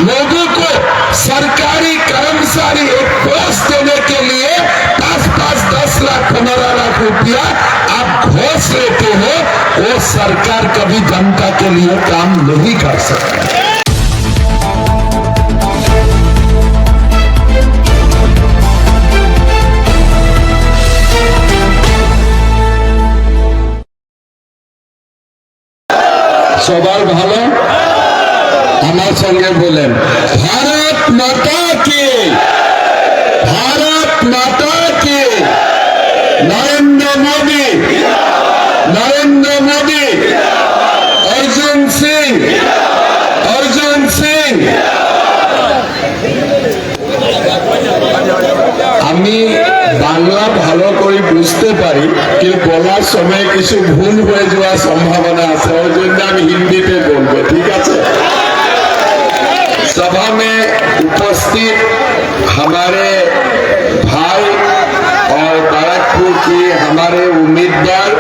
लोगों को सरकारी कर्मचारी एक पोस्ट देने के लिए 5-5, 10 लाख, 15 लाख रुपया आप घोष लेते हो, वो सरकार कभी जनता के लिए काम नहीं कर सकती। সবার ভালো, আমার সঙ্গে বলেন ভারত মাতা কি, ভারত মাতা কি। নরেন্দ্র মোদী, নরেন্দ্র মোদী, অর্জুন সিং, অর্জুন সিং। আমি বাংলা ভালো করে বুঝতে পারি, কিন্তু বলার সময় কিছু ভুল হয়ে যাওয়ার সম্ভাবনা আছে, ওই জন্য আমি হিন্দিতে বলবো, ঠিক আছে। सभा में उपस्थित हमारे भाई और बैरकपुर की हमारे उम्मीदवार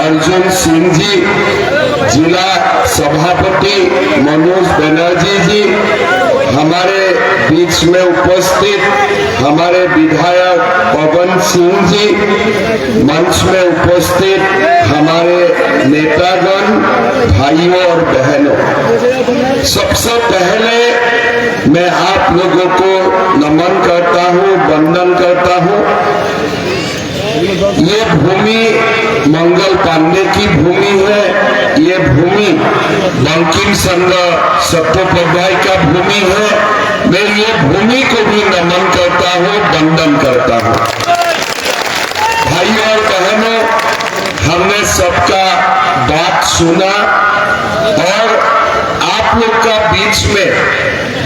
अर्जुन सिंह जी, जिला सभापति मनोज बनर्जी जी, हमारे बीच में उपस्थित हमारे विधायक पवन सिंह जी, मंच में उपस्थित हमारे नेतागण, भाइयों और बहनों, सबसे पहले मैं आप लोगों को नमन करता हूँ, वंदन करता हूँ। ये भूमि मंगल पांडे की भूमि है, ये भूमि बंकिम चंद्र चट्टोपाध्याय का भूमि है। मैं ये भूमि को भी नमन करता हूँ, वंदन करता हूँ। भाइयों और बहनों, हमने सबका बात सुना और आप लोग का बीच में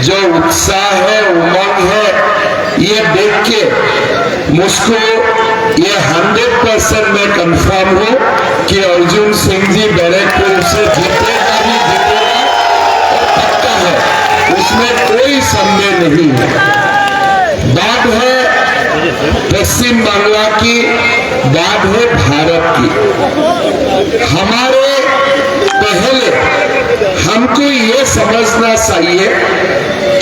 जो उत्साह है, उमंग है, ये देख के मुझको ये 100% में कंफर्म हो कि अर्जुन सिंह जी बैरकपुर से जीतेगा ही जीतेगा, पक्का है, उसमें कोई संदेह नहीं है। बात है पश्चिम बांग्ला की, बात है भारत की। हमारे पहले हमको ये समझना चाहिए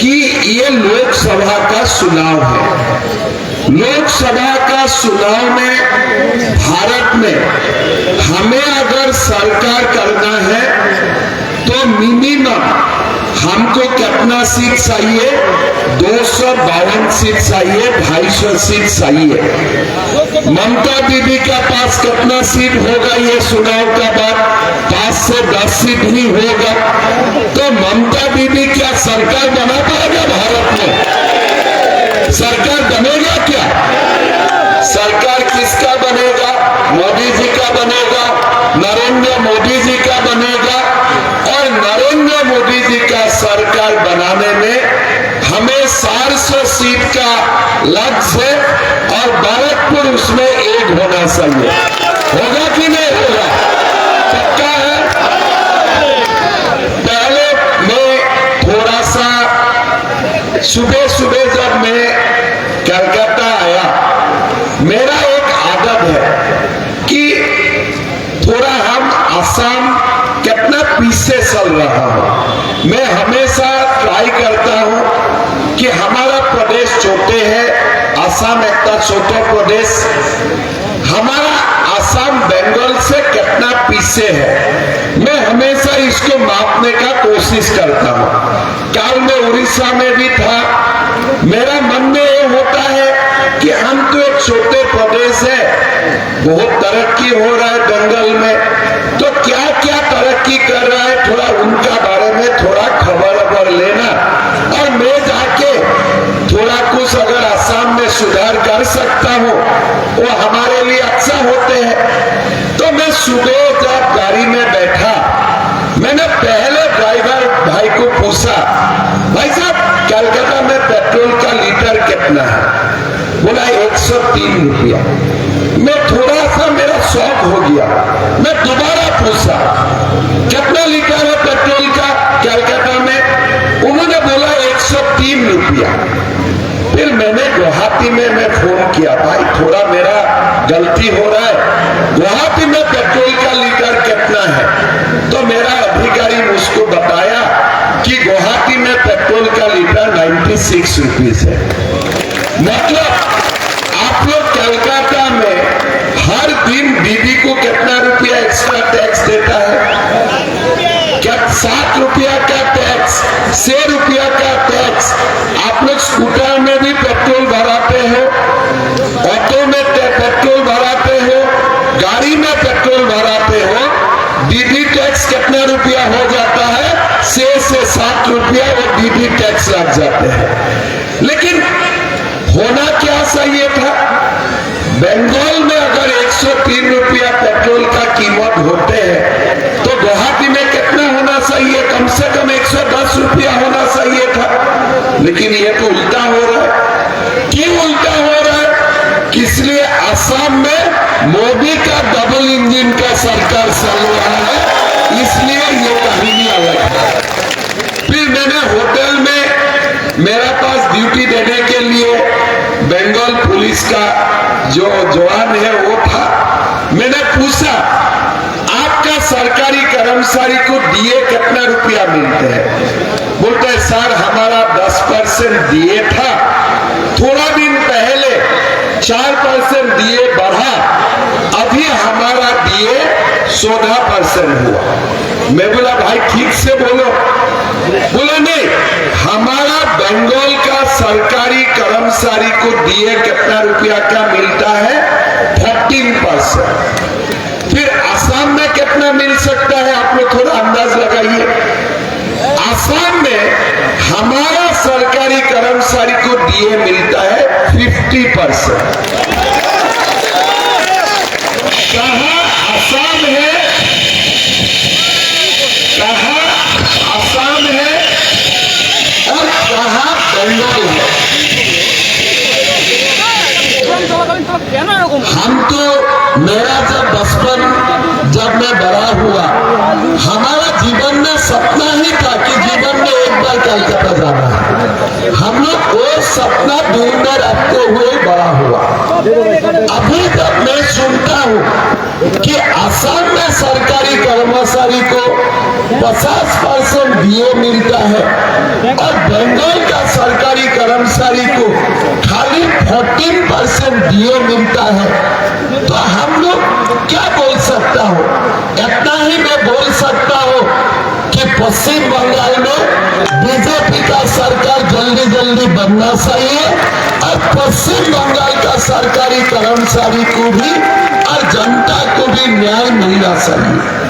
कि ये लोकसभा का चुनाव है। लोकसभा का चुनाव में भारत में हमें अगर सरकार करना है तो मिनिमम हमको कितना सीट चाहिए? 252 सीट चाहिए, 250 सीट चाहिए। ममता दीदी का पास कितना सीट होगा ये चुनाव का बाद? 5 से 10 सीट ही होगा। तो ममता दीदी क्या सरकार बना पाएगा भारत में? सरकार बनेगा क्या? सरकार किसका बनेगा? मोदी जी का बनेगा, नरेंद्र मोदी जी का बनेगा। और नरेंद्र मोदी जी का सरकार बनाने में हमें 400 सीट का लक्ष्य है और बैरकपुर उसमें एक होना चाहिए। होगा कि नहीं होगा? पक्का है। पहले मैं थोड़ा सा सुबह सुबह जब मैं कलकत्ता आया, मेरा एक आदत है कि थोड़ा हम आसाम कितना पीछे चल रहा हूं। मैं हमेशा ट्राई करता हूं कि हमारा प्रदेश छोटे है, आसाम एक छोटा प्रदेश, हमारा आसाम बंगाल से कितना पीछे है, मैं हमेशा इसको मापने का कोशिश करता हूं। कल मैं उड़ीसा में भी था, मेरा मन में ये होता है कि हम तो एक छोटे प्रदेश है, बहुत तरक्की हो रहा है बंगाल में, तो क्या क्या तरक्की कर रहा है थोड़ा उनका बारे में थोड़ा खबर लेना, और मैं जाके थोड़ा कुछ अगर आसाम में सुधार कर सकता हूँ वो हमारे लिए अच्छा होते हैं। तो मैं सुबह जब गाड़ी में बैठा, मैंने पहले ड्राइवर भाई को पूछा, भाई साहब कलकत्ता में पेट्रोल का लीटर कितना है? बोला 103 रुपया। मैं थोड़ा सा मेरा शौक हो गया, मैं दोबारा पूछा कितना लीटर है पेट्रोल का कलकत्ता में? उन्होंने बोला 103 रुपया। फिर मैंने गुवाहाटी में मैं फोन किया, भाई थोड़ा मेरा गलती हो रहा है, गुवाहाटी में पेट्रोल का लीटर कितना है? तो मेरा अधिकारी मुझको बताया कि गुवाहाटी में पेट्रोल का लीटर 96 रुपीज है। मतलब आप लोग कलकत्ता में हर दिन दीदी को कितना रुपया एक्स्ट्रा टैक्स देता है? क्या 7 रुपया का टैक्स, 6 रुपया का टैक्स। आप लोग स्कूटर में भी पेट्रोल भराते हो, ऑटो में पेट्रोल भराते हो, गाड़ी में पेट्रोल भराते हो। दीदी टैक्स कितना रुपया हो जाता है? 6 से 7 रुपया वो दीदी टैक्स लग जाते हैं। लेकिन होना क्या चाहिए था? बंगाल में अगर 103 रुपया पेट्रोल का कीमत होते हैं तो गुवाहाटी में कितना होना चाहिए? कम से कम 110 रुपया होना चाहिए था। लेकिन ये तो उल्टा हो रहा है। क्यों उल्टा हो रहा है? इसलिए असम में मोदी का डबल इंजन का सरकार चल रहा है, इसलिए ये कहानी अलग है। फिर मैंने होटल में मेरा पास ड्यूटी देने के लिए बंगाल पुलिस का जो जवान है वो था। मैंने पूछा आपका सरकारी कर्मचारी को डीए कितना रुपया मिलते हैं? बोलते हैं सर हमारा 10% डीए था, थोड़ा दिन पहले 4% डीए बढ़ा, अभी हमारा डीए 16% हुआ। मैं बोला भाई ठीक से बोलो। बोला नहीं, हमारा बंगाल का सरकारी कर्मचारी को डीए कितना रुपया का मिलता है? 13%। फिर असम में कितना मिल सकता है? आप लोग थोड़ा अंदाज लगाइए। असम में हमारा सरकारी कर्मचारी को डीए मिलता है 50%। कहां असम है, कहां असम है और कहां बंगाल है? हम तो, मेरा जब बचपन, जब मैं बड़ा हुआ, हमारा जीवन में सपना ही था कि जीवन में एक बार कलकत्ता जाना है। हम लोग वो सपना दिल में रखते हुए बड़ा हुआ। अभी जब मैं सुनता हूँ कि असम में सरकारी कर्मचारी को 50% डीए मिलता है और बंगाल का सरकारी कर्मचारी को खाली 14% डीए मिलता है, तो हम लोग क्या बोल सकता हो? इतना ही मैं बोल सकता हूँ कि पश्चिम बंगाल में बीजेपी का सरकार जल्दी जल्दी बनना चाहिए और पश्चिम बंगाल का सरकारी कर्मचारी को भी और जनता को भी न्याय मिलना चाहिए।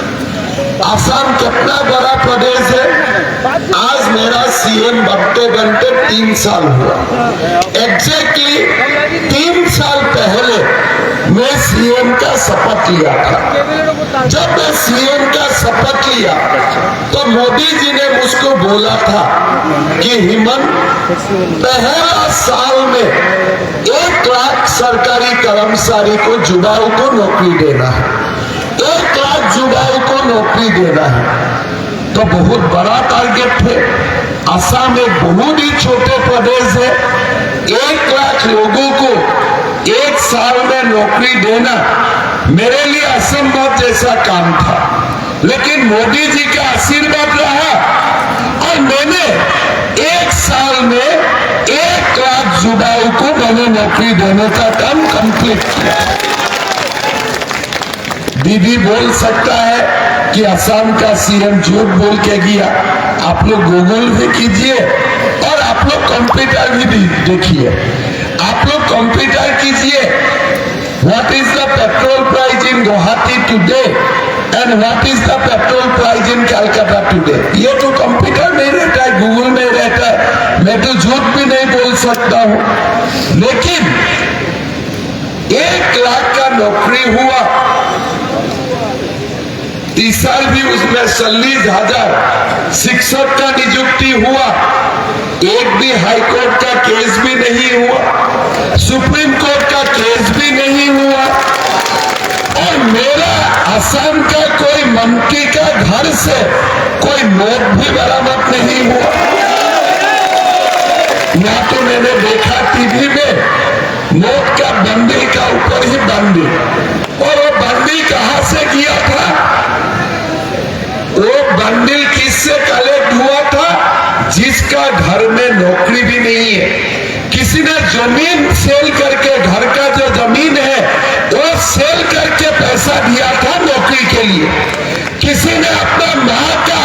असम कितना बड़ा प्रदेश है। आज मेरा सीएम बनते 3 साल हुआ। एग्जैक्टली 3 साल पहले मैं सीएम का शपथ लिया था। जब मैं सीएम का शपथ लिया तो मोदी जी ने मुझको बोला था कि हेमंत, पहला साल में 1 लाख सरकारी कर्मचारी को जुड़ाऊ को नौकरी देना है, 1 लाख जुड़ाऊ को नौकरी देना है। तो बहुत बड़ा टारगेट है। असम एक बहुत ही छोटे प्रदेश है, 1 लाख लोगों को 1 साल में नौकरी देना मेरे लिए असंभव जैसा काम था। लेकिन मोदी जी का आशीर्वाद रहा और मैंने 1 साल में 1 लाख जुड़ाऊ को मैंने नौकरी देने का काम कंप्लीट किया। दीदी बोल सकता है कि असम का सीएम झूठ बोल के गया। आप लोग गूगल भी कीजिए और आप लोग कंप्यूटर भी देखिए। आप लोग कंप्यूटर कीजिए, what is the petrol price in Guwahati today and what is the petrol price in Calcutta today. ये तो कंप्यूटर में रहता है, गूगल में रहता है। मैं तो झूठ भी नहीं बोल सकता हूं। लेकिन 1 लाख का नौकरी हुआ, 30 साल भी उसमें 40,000 शिक्षक का नियुक्ति हुआ। एक भी हाई कोर्ट का केस भी नहीं हुआ, सुप्रीम कोर्ट का केस भी नहीं हुआ और मेरा असम का कोई मंत्री का घर से कोई नोट भी बरामद नहीं हुआ। या तो मैंने देखा टीवी में नोट का बंदिल का ऊपर ही बंदिल, और वो बंदिल कहां से किया था? वो बंदिल किससे कलेक्ट हुआ था? जिसका का घर में नौकरी भी नहीं है। किसी ने जमीन सेल करके, घर का जो जमीन है वो सेल करके पैसा दिया था नौकरी के लिए। किसी ने अपना माँ का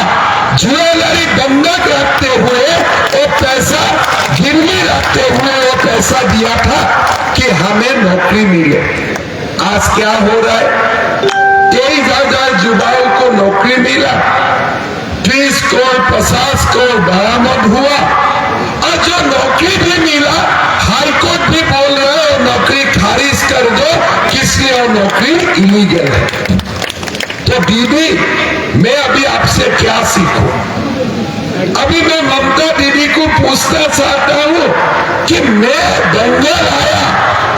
ज्वेलरी बंधक रखते हुए वो पैसा गिरवी रखते हुए वो पैसा दिया था कि हमें नौकरी मिले। आज क्या हो रहा है? 23,000 युवाओं को नौकरी मिला, 30 करोड़ 50 करोड़ बरामद हुआ, और जो नौकरी भी मिला हाईकोर्ट भी बोल रहा है नौकरी खारिज कर दो, किसलिए वो नौकरी इलीगल है। तो दीदी, मैं अभी आपसे क्या सीखूं? अभी मैं ममता दीदी को पूछना चाहता हूं कि मैं बंगाल आया,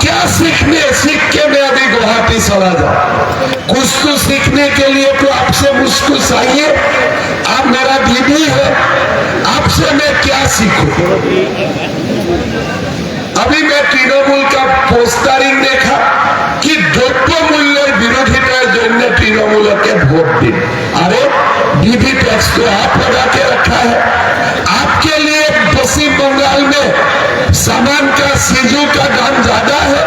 क्या सीख के मैं अभी गुवाहाटी चला जाऊं? कुछ तो सीखने के लिए तो आपसे मुझको चाहिए। आप मेरा दीदी है, आपसे मैं क्या सीखूं? अभी मैं तृणमूल का पोस्टरिंग देखा कि द्रव्य मूल्य विरोधितार जन्य तृणमूल के भोट दिन। अरे डीबी टैक्स तो आप लगा के रखा है। आपके लिए पश्चिम बंगाल में सामान का सीजू का दाम ज्यादा है।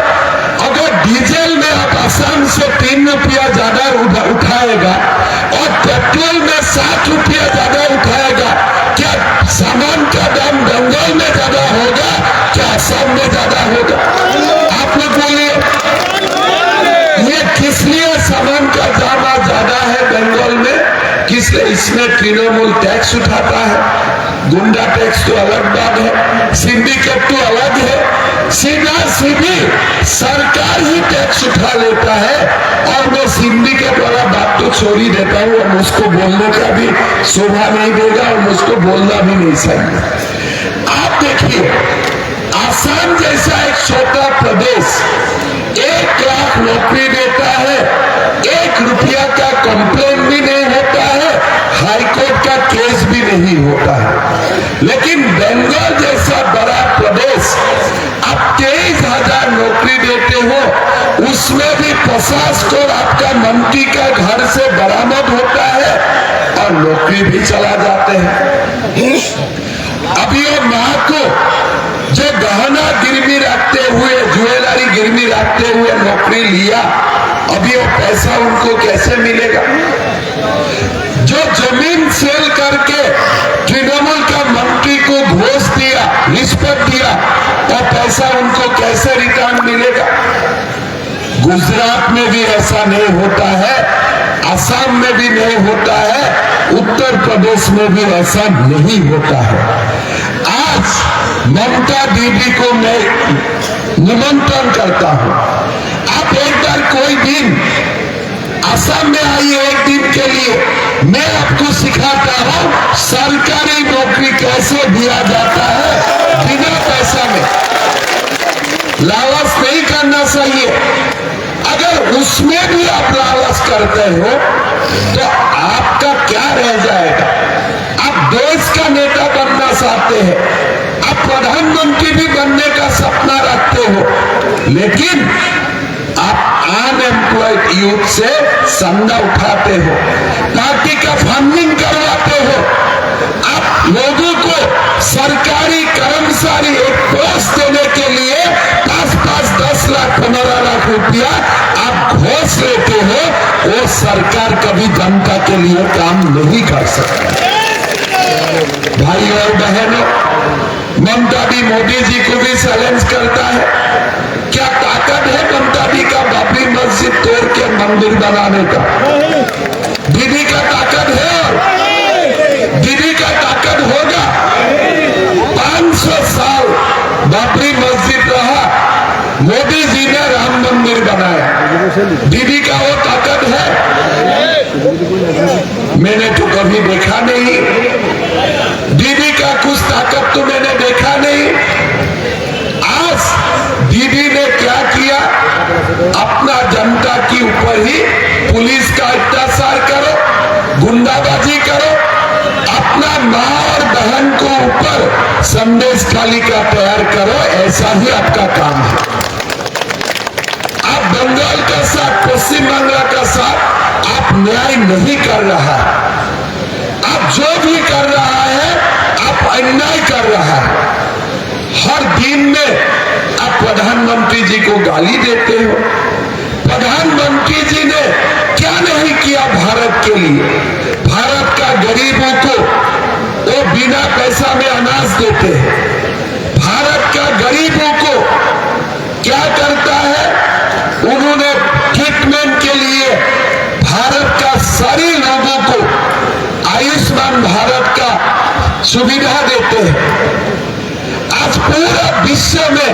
अगर डीजल में आप आसाम से 3 रुपया ज्यादा उठाएगा और पेट्रोल में 7 रुपया ज्यादा उठाएगा, क्या सामान का दाम बंगाल में ज्यादा होगा, क्या आसाम में ज्यादा होगा? आप लोग बोलिए, ये किस लिए सामान का दाम ज्यादा है बंगाल में? किसलिए? इसमें तृणमूल टैक्स उठाता है। गुंडा टैक्स तो अलग बात है, सिंडिकेट तो अलग है। सीधा सीधी सरकार ही टैक्स उठा लेता है। और मैं सिंडिकेट वाला बात तो छोड़ ही देता हूँ, और मुझको बोलने का भी शोभा नहीं देगा और मुझको बोलना भी नहीं चाहिए। आप देखिए, आसाम जैसा एक छोटा प्रदेश 1 लाख नौकरी देता है, 1 रुपया का कंप्लेन भी नहीं होता है, हाईकोर्ट का केस भी नहीं होता है। लेकिन बंगाल जैसा बड़ा प्रदेश आप 23,000 नौकरी देते हो, उसमें भी 50 करोड़ आपका मंत्री का घर से बरामद होता है और नौकरी भी चला जाते हैं। अभी वो मां को जो गहना गिरवी रखते हुए, ज्वेलरी गिरवी रखते हुए नौकरी लिया, अभी वो पैसा उनको कैसे मिलेगा? जो जमीन सेल करके तृणमूल का मंत्री को घूस दिया, रिश्वत दिया, वो पैसा उनको कैसे रिटर्न मिलेगा? गुजरात में भी ऐसा नहीं होता है, असम में भी नहीं होता है, उत्तर प्रदेश में भी ऐसा नहीं होता है। आज ममता दीदी को मैं निमंत्रण करता हूं, आप एक बार कोई दिन असम में आइए, एक दिन के लिए मैं आपको सिखाता हूं सरकारी नौकरी कैसे दिया जाता है बिना पैसा में। लालच नहीं करना चाहिए। अगर उसमें भी आप लालच करते हो तो आपका क्या रह जाएगा? आप देश का नेता बनना चाहते हैं, आप प्रधानमंत्री भी बनने का सपना रखते हो, लेकिन आप अनएम्प्लॉयड यूथ से चंदा उठाते हो, पार्टी का फंडिंग करवाते हो, आप लोगों को सरकारी कर्मचारी एक पोस्ट देने के लिए 5-5, 10 लाख 15 लाख रुपया आप घोष लेते हो। वो सरकार कभी जनता के लिए काम नहीं कर सकता। भाई और बहनों, ममता दी मोदी जी को भी चैलेंज करता है, क्या ताकत है ममता दी का बाबरी मस्जिद तोड़ के मंदिर बनाने का? दीदी का ताकत है, और दीदी का ताकत होगा। 500 साल बाबरी मस्जिद रहा, मोदी जी ने राम मंदिर बनाया, दीदी का वो ताकत है? मैंने तो कभी देखा नहीं। दीदी का कुछ ताकत तो मैंने देखा नहीं। आज दीदी ने क्या किया? अपना जनता के ऊपर ही पुलिस का अत्याचार करो, गुंडाबाजी करो, अपना माँ और बहन को ऊपर संदेश तालिका तैयार करो, ऐसा ही आपका काम है। आप बंगाल का साथ, पश्चिम बंगाल का साथ आप न्याय नहीं कर रहा। आप जो भी कर रहा है आप अन्याय कर रहा है। हर दिन में आप प्रधानमंत्री जी को गाली देते हो। प्रधानमंत्री जी ने क्या नहीं किया भारत के लिए। भारत का गरीबों को वो बिना पैसा में अनाज देते हैं। भारत का गरीबों को क्या करता है, उन्होंने ट्रीटमेंट के लिए भारत का सारे लोगों को आयुष्मान भारत का सुविधा देते हैं। आज पूरा विश्व में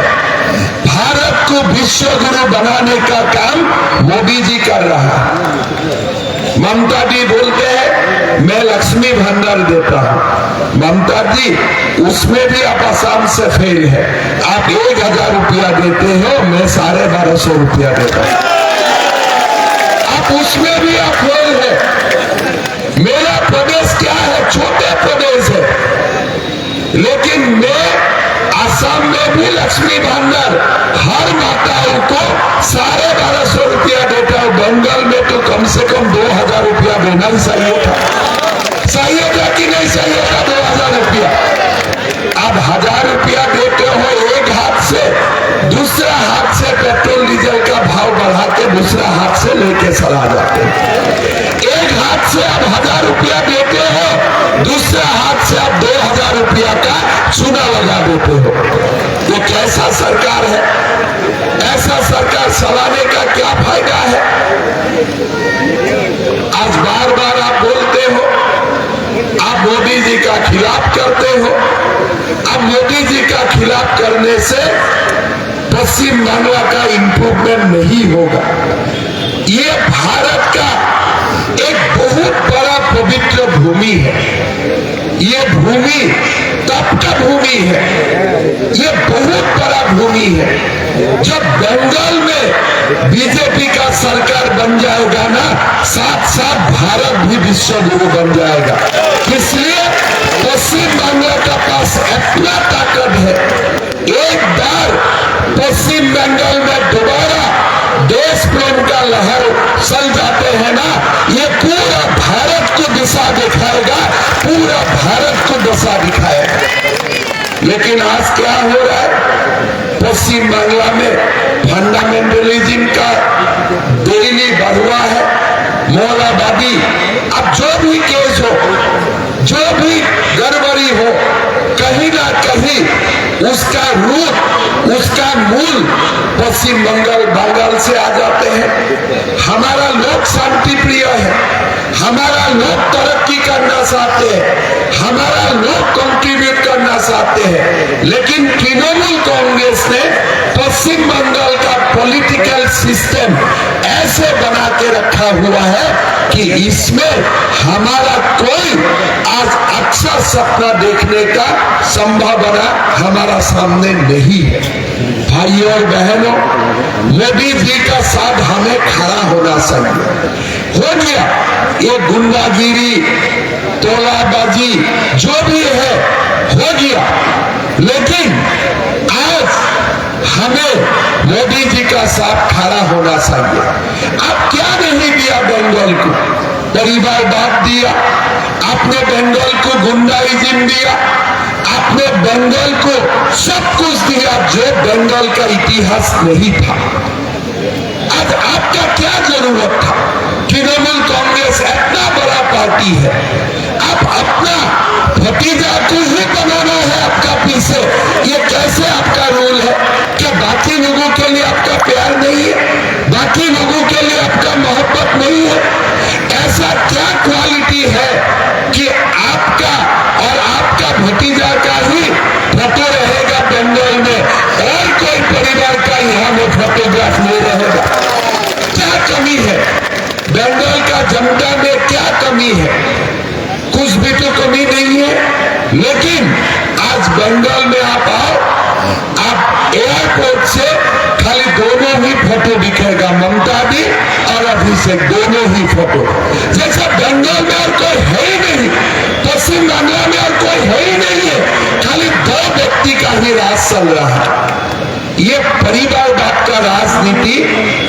भारत को विश्व गुरु बनाने का काम मोदी जी कर रहा है। ममता जी बोलते हैं मैं लक्ष्मी भंडार देता हूं। ममता जी उसमें भी आप आसाम से फेल है। आप 1000 रुपया देते हो, मैं 1250 रुपया देता हूं। आप उसमें भी आप फेल है। मेरा प्रदेश क्या है, छोटे प्रदेश है, लेकिन मैं आसाम में भी लक्ष्मी भंडार हर माताओं को 1250 रुपया देता हूं। बंगाल में तो कम से कम 2000 रुपया देना ही चाहिए था। चाहिए था कि नहीं चाहिए था 2000 रुपया? अब 1000 रुपया देते हो एक हाथ से, दूसरा हाथ से पेट्रोल डीजल का भाव बढ़ा के दूसरा हाथ से लेके चला जाते हैं। एक हाथ से आप 1000 रुपया देते हो, दूसरा हाथ से आप 2000 रुपया का चूना लगा देते हो। ये कैसा सरकार है? ऐसा सरकार चलाने का क्या फायदा है? आज बार बार आप बोलते हो, आप मोदी जी का खिलाफ करते हो। अब मोदी जी का खिलाफ करने से पश्चिम बांग्ला का इंप्रूवमेंट नहीं होगा। ये भारत का एक बहुत बड़ा पवित्र भूमि है। ये भूमि तप का भूमि है। ये बहुत बड़ा भूमि है। जब बंगाल में बीजेपी का सरकार बन जाएगा ना, साथ साथ भारत भी विश्व गुरु बन जाएगा। इसलिए पश्चिम बंगाल का पास इतना ताकत है। एक बार पश्चिम बंगाल में दोबारा देश प्रेम का लहर चल जाते हैं ना, ये पूरा भारत को दिशा दिखाएगा, पूरा भारत को दिशा दिखाएगा। लेकिन आज क्या हो रहा है, पश्चिम बांग्ला में फंडामेंटलिज्म का डेली बढ़ुआ है, मौलवादी। अब जो भी केस हो, जो भी गड़बड़ी हो, कहीं ना कहीं उसका रूट, उसका मूल पश्चिम बंगाल से आ जाते हैं। हमारा लोग शांति प्रिय है, हमारा लोग तरक्की करना चाहते हैं, हमारा लोग कंट्रीब्यूट करना चाहते हैं। लेकिन तृणमूल कांग्रेस ने पश्चिम बंगाल का पॉलिटिकल सिस्टम ऐसे बना के रखा हुआ है कि इसमें हमारा कोई आज अच्छा सपना देखने का संभावना हमारा सामने नहीं है। भाइयों और बहनों, मोदी जी का साथ हमें खड़ा होना चाहिए। हो गया ये गुंडागिरी, तोलाबाजी जो भी है हो गया, लेकिन आज हमें मोदी जी का साथ खड़ा होना चाहिए। आप क्या नहीं दिया बंगाल को? परिवारवाद दिया आपने, बंगाल को गुंडाइज्म दिया आपने, बंगाल को सब कुछ दिया जो बंगाल का इतिहास नहीं था। आज आपका क्या जरूरत था? तृणमूल कांग्रेस इतना बड़ा पार्टी है, आप अपना भतीजा को ही बनाना है आपका पीछे। ये कैसे आपका रूल है? क्या बाकी लोगों के लिए आपका प्यार नहीं है? बाकी लोगों के लिए आपका मोहब्बत नहीं है? ऐसा क्या क्वालिटी है कि आपका और आपका भतीजा का ही फोटो रहेगा बंगाल में और कोई परिवार का यहाँ में फोटोग्राफ नहीं रहेगा? क्या कमी है बंगाल का जनता में? क्या कमी है? कुछ भी तो कमी नहीं है। लेकिन आज बंगाल में आप आओ, आप एयरपोर्ट से खाली दोनों ही फोटो दिखेगा, ममता दी और अभिषेक, दोनों ही फोटो। जैसा बंगाल में और कोई है ही नहीं, पश्चिम बांग्ला में और कोई है ही नहीं है, खाली 2 व्यक्ति का ही राज चल रहा है। ये परिवारवाद का राजनीति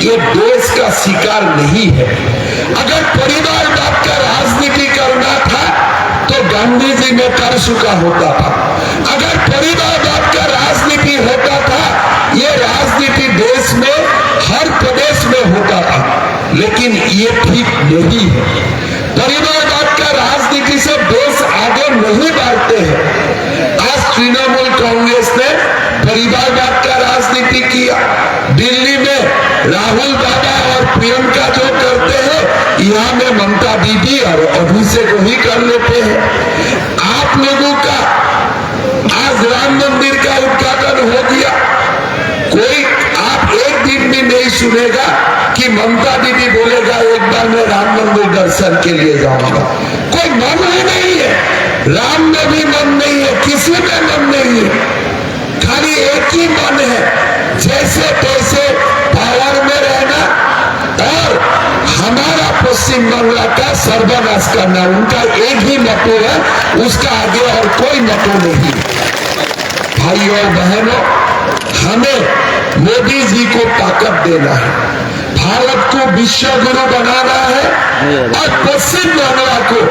ये देश का शिकार नहीं है। अगर परिवारवाद का राजनीति करना था तो गांधी जी में कर चुका होता था। अगर परिवारवाद का राजनीति होता था, ये राजनीति देश में हर प्रदेश में होता था, लेकिन ये ठीक नहीं है। परिवारवाद का राजनीति से देश आगे नहीं बढ़ते हैं। आज तृणमूल कांग्रेस ने परिवारवाद का राजनीति किया। दिल्ली में राहुल बाबा और प्रियंका जो करते हैं, यहाँ में ममता दीदी और अभिषेक वही कर लेते हैं। आप लोगों का आज राम मंदिर का उद्घाटन हो गया, कोई आप एक दिन भी नहीं सुनेगा कि ममता दीदी बोलेगा एक बार मैं राम मंदिर दर्शन के लिए जाऊंगा। कोई मन ही नहीं है, राम में भी मन नहीं है, किसी में मन नहीं है। खाली एक ही मन है, जैसे तैसे पावर में रहना और हमारा पश्चिम बांग्ला का सर्वनाश करना। उनका एक ही मोटो है, उसका आगे और कोई मोटो नहीं। भाइयों और बहनों, हमें मोदी जी को ताकत देना है, भारत को विश्व गुरु बनाना है और पश्चिम बांग्ला को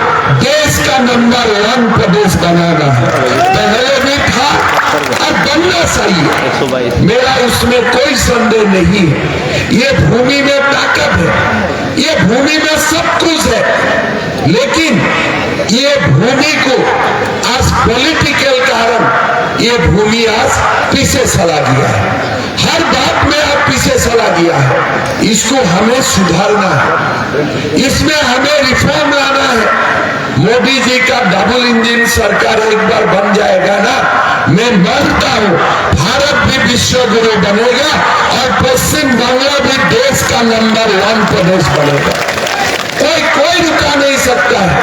देश का नंबर 1 प्रदेश बनाना है। पहले भी था और बनना चाहिए, मेरा उसमें कोई संदेह नहीं है। ये भूमि में ताकत है, ये भूमि में सब कुछ है, लेकिन ये भूमि को आज पॉलिटिकल कारण ये भूमि आज पीछे चला गया है। हर बात में आप पीछे चला गया है, इसको हमें सुधारना है, इसमें हमें रिफॉर्म लाना है। मोदी जी का डबल इंजन सरकार एक बार बन जाएगा ना, मैं मानता हूं भारत भी विश्व गुरु बनेगा और पश्चिम बांग्ला भी देश का नंबर 1 प्रदेश बनेगा। कोई रुका नहीं सकता है।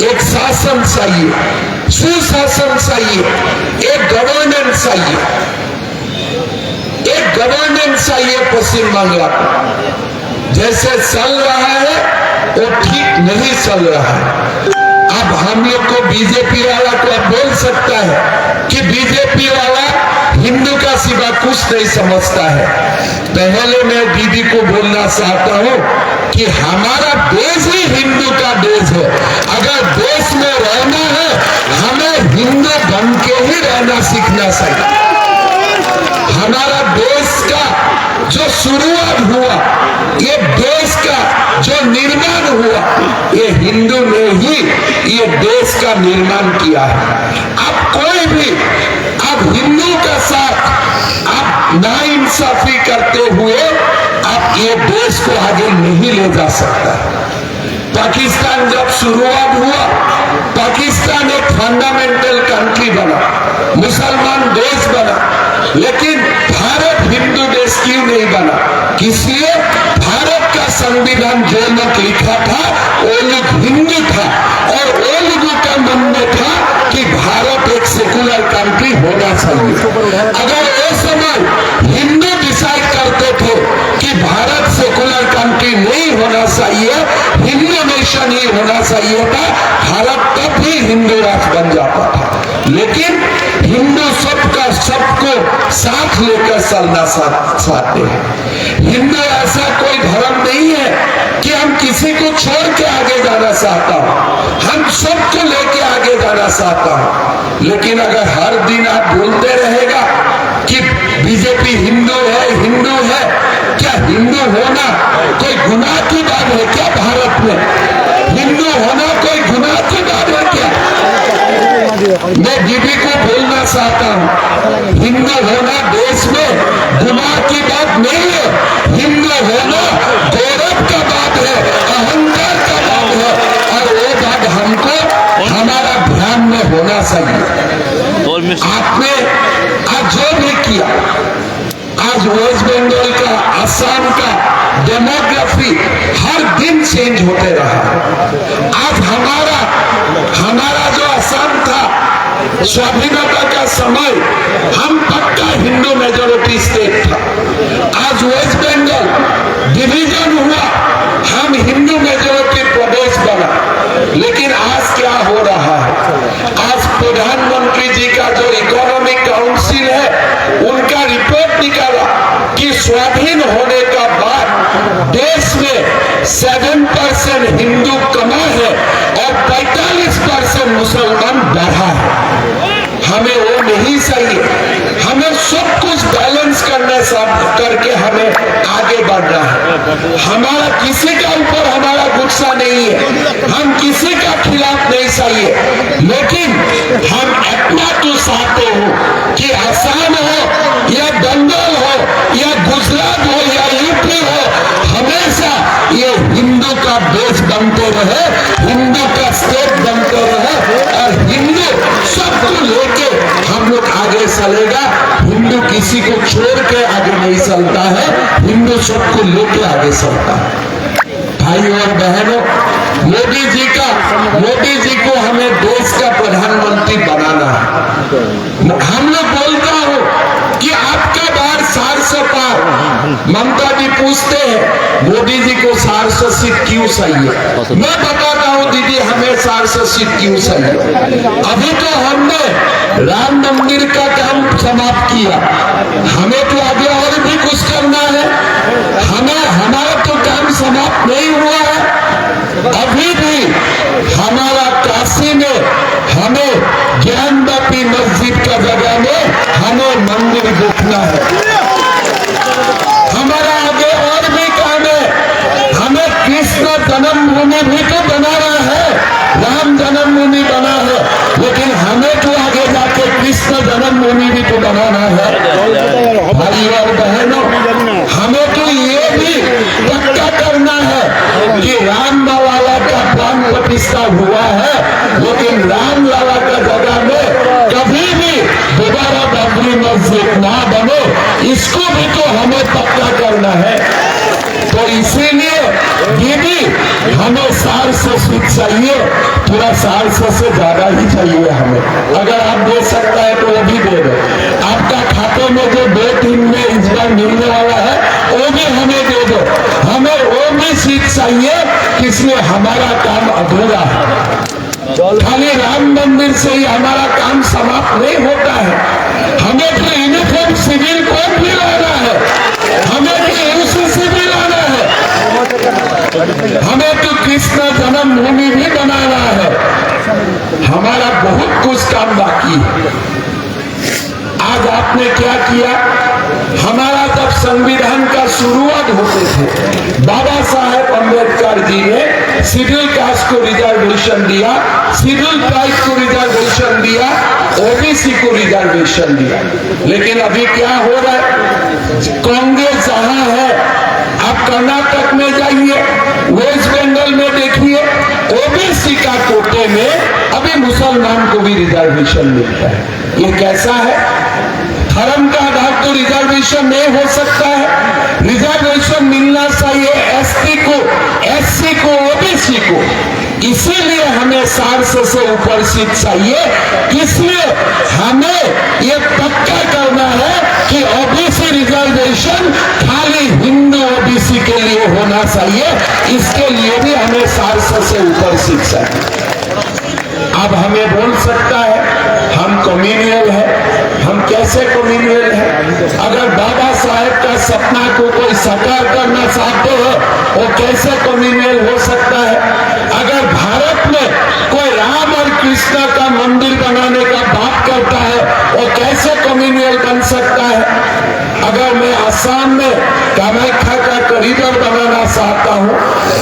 एक शासन चाहिए, सुशासन चाहिए, एक गवर्नेंस चाहिए, एक गवर्नेंस चाहिए पश्चिम बांग्ला को। जैसे चल रहा है वो ठीक नहीं चल रहा है। अब हम लोग को बीजेपी वाला को अब बोल सकता है कि बीजेपी वाला हिंदू का सिवा कुछ नहीं समझता है। पहले मैं दीदी को बोलना चाहता हूं कि हमारा देश ही हिंदू का देश है। अगर देश में रहना है, हमें हिंदू बन के ही रहना सीखना चाहिए। हमारा देश का जो शुरुआत हुआ, ये देश का जो निर्माण हुआ, ये हिंदू ने ही ये देश का निर्माण किया है। अब कोई भी अब हिंदू का साथ आप नाइंसाफी करते हुए आप ये देश को आगे नहीं ले जा सकता। पाकिस्तान जब शुरुआत हुआ, पाकिस्तान एक फंडामेंटल कंट्री बना, मुसलमान देश बना, लेकिन भारत हिंदू देश क्यों नहीं बना? किसलिए? भारत का संविधान जो लोग लिखा था वो लोग हिंदू था और वो लोगों का मन में था कि भारत एक सेकुलर कंट्री होना चाहिए। अगर वो समय हिंदू डिसाइड करते थे कि भारत सेकुलर कंट्री नहीं होना चाहिए, हिंदू नेशन ही होना चाहिए था, भारत तब भी हिंदू राष्ट्र बन जाता था। लेकिन हिंदू सबको साथ लेकर चलना चाहते हैं। हिंदू ऐसा कोई धर्म नहीं है कि हम किसी को छोड़ के आगे जाना चाहता हूं, हम सबको लेके आगे जाना चाहता हूं। लेकिन अगर हर दिन आप बोलते रहेगा कि बीजेपी हिंदू है, क्या हिंदू होना कोई गुनाह की बात है क्या? भारत में हिंदू होना कोई गुनाह की बात है क्या? मैं दीदी को बोलना चाहता हूं, हिंदू होना देश में गुनाह की बात नहीं है। हिंदू होना गौरव का बात है, अहंकार का बात है, और वो बात हमको हमारा ध्यान में होना चाहिए। आपने आज जो भी किया, आज वेस्ट बंगाल का, असम का डेमोग्राफी हर दिन चेंज होते रहा। आज हमारा जो असम था, स्वाधीनता का समय हम पक्का हिंदू मेजोरिटी स्टेट था। आज वेस्ट बंगाल डिवीजन हुआ, हम हिंदू मेजोरिटी प्रदेश बना। लेकिन आज क्या हो रहा है? आज प्रधानमंत्री जी का जो इकोनॉमिक काउंसिल है, उनका रिपोर्ट निकाला कि स्वाधीन होने का बाद देश में 7% हिंदू कमा है और 45% मुसलमान बढ़ा है। हमें वो नहीं चाहिए। हमें सब कुछ बैलेंस करने सब करके हमें आगे बढ़ना है। हमारा किसी का ऊपर हमारा गुस्सा नहीं है, हम किसी का खिलाफ नहीं चाहिए, लेकिन हम इतना तो चाहते हो कि असम हो या बंगाल हो या गुजरात हो या यूपी हो, हमेशा ये हिंदू का देश बनते रहे, हिंदू का स्टेट बनते रहे और हिंदू सबको लेके हम लोग आगे चलेगा। हिंदू किसी को छोड़ के आगे नहीं चलता है, हिंदू सबको लेके आगे चलता है। भाई और बहनों, मोदी जी को हमें देश का प्रधानमंत्री बनाना है। हम लोग बोलता हूं कि आपका बार 400 पार। ममता जी पूछते हैं मोदी जी को 400 सीट क्यों चाहिए? मैं बताता हूं दीदी, हमें 400 सीट क्यों चाहिए। अभी तो हमने राम मंदिर का काम समाप्त किया, हमें तो आगे और भी कुछ करना है। हमारा तो काम समाप्त नहीं हुआ है। अभी भी हमारा काशी में हमें ज्ञानवापी मस्जिद का जगह में हमें मंदिर देखना है। हमारा आगे और भी काम है। हमें कृष्ण जन्मभूमि भी तो बनाना है, राम जन्मभूमि बना है, लेकिन हमें तो आगे जाके कृष्ण जन्मभूमि भी तो बनाना है। भाई और बहनों, हमें तो ये भी पक्का करना है कि राम लाला का प्राण प्रतिष्ठा हुआ है, लेकिन राम लाला का जगह में कभी भी दोबारा बाबरी मस्जिद ना बने, इसको भी तो हमें पक्का करना है। तो इसीलिए दीदी हमें 400 सीट चाहिए, पूरा 400 से ज्यादा ही चाहिए हमें। अगर आप दे सकता है तो वो भी दे दो। आपका खाते में जो 2-3 में इस बार मिलने वाला है वो भी हमें दे दो। हमें वो भी सीट चाहिए किसमें हमारा काम अधूरा है। खाली राम मंदिर से ही हमारा काम समाप्त नहीं होता है। हमें तो यूनिफॉर्म सिविल कोड भी लाना है, हमें तो यूसीसी भी लाना है, हमें तो कृष्ण जन्मभूमि भी बनाना है। हमारा बहुत कुछ काम बाकी है। आज आपने क्या किया? हमारा जब संविधान का शुरुआत होते थे, बाबा साहेब अम्बेडकर जी ने शेड्यूल कास्ट को रिजर्वेशन दिया, शेड्यूल ट्राइब को रिजर्वेशन दिया, ओबीसी को रिजर्वेशन दिया। लेकिन अभी क्या हो रहा है? कांग्रेस जहां है, आप कर्नाटक में जाइए, वेस्ट बंगाल में देखिए, ओबीसी का कोटे में अभी मुसलमान को भी रिजर्वेशन मिलता है। ये कैसा है? धर्म का आधार तो रिजर्वेशन नहीं हो सकता है। रिजर्वेशन मिलना चाहिए एसटी को, एससी को, ओबीसी को। इसीलिए हमें 400 से ऊपर सीट चाहिए। इसलिए हमें ये पक्का करना है कि ओबीसी रिजर्वेशन खाली हिंदू ओबीसी के लिए होना चाहिए। इसके लिए भी हमें 400 से ऊपर सीट चाहिए। अब हमें बोल सकता है हम कम्युनियल है, हम कैसे कम्युनियल है? अगर बाबा साहेब का सपना को कोई साकार करना चाहते हो, वो कैसे कम्युनियल हो सकता है? अगर भारत में कोई राम और कृष्ण का मंदिर बनाने का बात करता है, वो कैसे कम्युनियल बन सकता है? अगर मैं आसाम में कामाख्या का कॉरिडोर बनाना चाहता हूँ,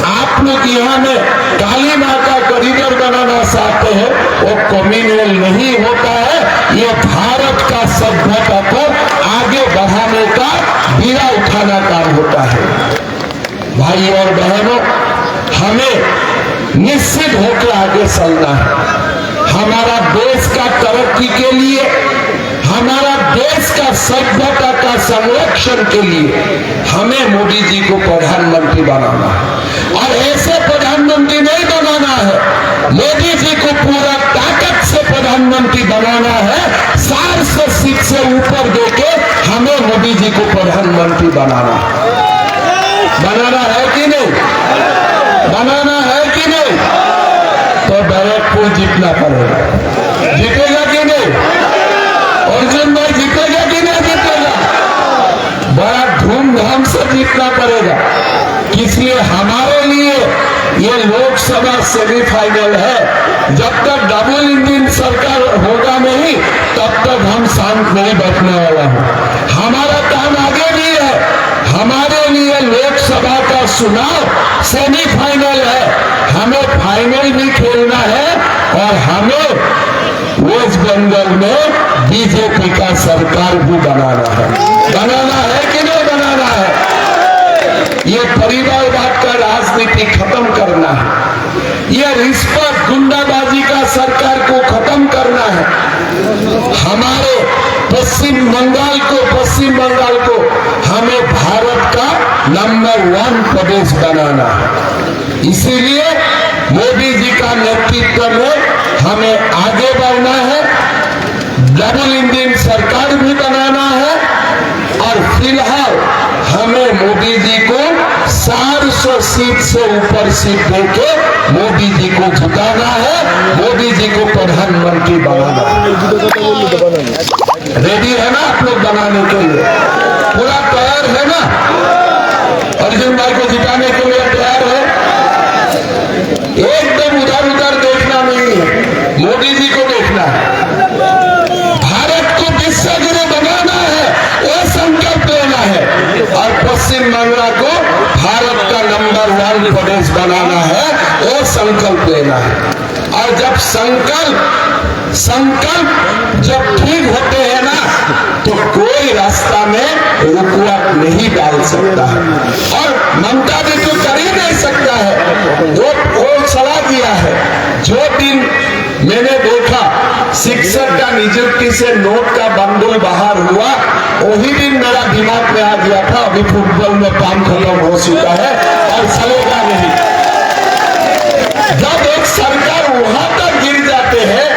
आप लोग यहाँ में काली माँ का कॉरिडोर बनाना चाहते हैं, वो कम्युनियल नहीं होता है। ये भारत का सभ्यता को आगे बढ़ाने का बीड़ा उठाना काम होता है। भाई और बहनों, हमें निश्चित होकर आगे चलना है। हमारा देश का तरक्की के लिए, हमारा देश का सभ्यता का संरक्षण के लिए हमें मोदी जी को प्रधानमंत्री बनाना है। और ऐसे प्रधानमंत्री नहीं बनाना है, मोदी जी को पूरा ताकत से प्रधानमंत्री बनाना है। 400 सीट से ऊपर देके हमें मोदी जी को प्रधानमंत्री बनाना है कि नहीं? बनाना है कि नहीं? तो बैरकपुर जीतना पड़ेगा। जीतेगा कि नहीं? अर्जुन भाई जीतेगा कि नहीं जीतेगा? बड़ा धूमधाम से जीत देखना पड़ेगा। इसलिए हमारे लिए ये लोकसभा सेमीफाइनल है। जब तक डबल इंजन सरकार होगा नहीं, तब तक हम शांत नहीं बैठने वाला हूं। हमारा काम आगे भी है। हमारे लिए लोकसभा का चुनाव सेमीफाइनल है। हमें फाइनल भी खेलना है और हमें वेस्ट बंगाल में बीजेपी का सरकार भी बनाना है। बनाना है कि नहीं बनाना है? ये परिवारवाद का राजनीति खत्म करना है। ये रिश्वत गुंडाबाजी का सरकार को खत्म करना है। हमारे पश्चिम बंगाल को हमें भारत का नंबर 1 प्रदेश बनाना है। इसीलिए मोदी जी का नेतृत्व में हमें आगे बढ़ना है। डबल इंजन सरकार भी बनाना है और फिलहाल हमें मोदी जी को 400 सीट से ऊपर सीट देके मोदी जी को जिताना है। मोदी जी को प्रधानमंत्री बनाना है। रेडी है ना आप लोग बनाने के लिए? पूरा तैयार है ना? अर्जुन भाई को जिताने के लिए तैयार है? एकदम उधर उधर देखना नहीं है, मोदी जी को देखना है। भारत को विश्व गुरु बनाना है, वो संकल्प लेना है। और पश्चिम बंगाल को भारत का नंबर 1 प्रदेश बनाना है, वो संकल्प लेना है। और जब संकल्प जब ठीक होते हैं ना, तो कोई रास्ता में रुकावट नहीं डाल सकता है। और ममता जी तो कर ही नहीं सकता है। वो सलाह दिया है। जो दिन मैंने देखा शिक्षक का नियुक्ति से नोट का बंडल बाहर हुआ, वही दिन मेरा दिमाग में आ गया था अभी फुटबॉल में काम खत्म हो चुका है और चलेगा नहीं। जब एक सरकार वहां तक गिर जाते हैं,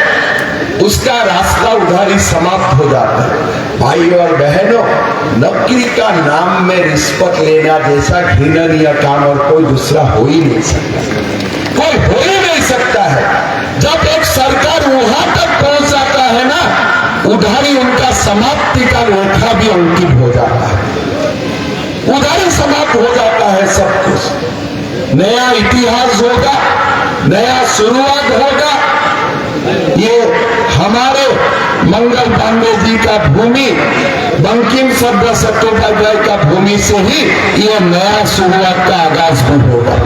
उसका रास्ता उधर ही समाप्त हो जाता है। भाई और बहनों, नौकरी का नाम में रिश्वत लेना जैसा घृणनीय काम और कोई दूसरा हो ही नहीं सकता। कोई हो ही नहीं सकता है। जब एक सरकार वहां तक पहुंच जाता है ना, उधर ही उनका समाप्ति का रेखा भी अंकित हो जाता है। उधर ही समाप्त हो जाता है सब कुछ। नया इतिहास होगा, नया शुरुआत होगा। ये हमारे मंगल पांडे जी का भूमि, बंकिम चंद्र चट्टोपाध्याय का भूमि से ही ये नया शुरुआत का आगाज भी होगा।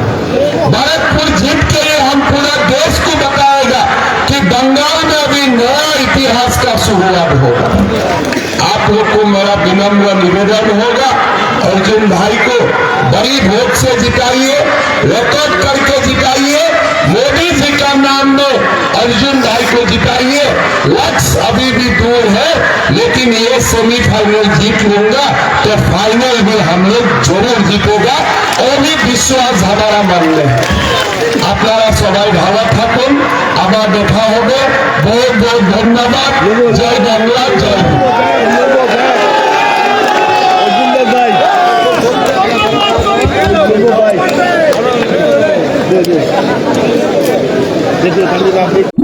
भरतपुर जीत के लिए हम पूरा देश को बताएगा कि बंगाल में अभी नया इतिहास का शुरुआत होगा। आप लोग को मेरा विनम्र निवेदन होगा, अर्जुन भाई को बड़ी वोट से जिताइए, रिकॉर्ड करके जिताइए। मोदी जी का नाम में अर्जुन भाई को जिताइए। लक्ष्य अभी भी दूर है, लेकिन ये सेमीफाइनल जीत लूंगा तो फाइनल भी हम लोग जरूर जीतेगा। और भी विश्वास हमारा मन में है। আপনারা সবাই ভালো থাকুন, আবার দেখা হবে। बहुत बहुत धन्यवाद। जय बांग्ला, जय देखिए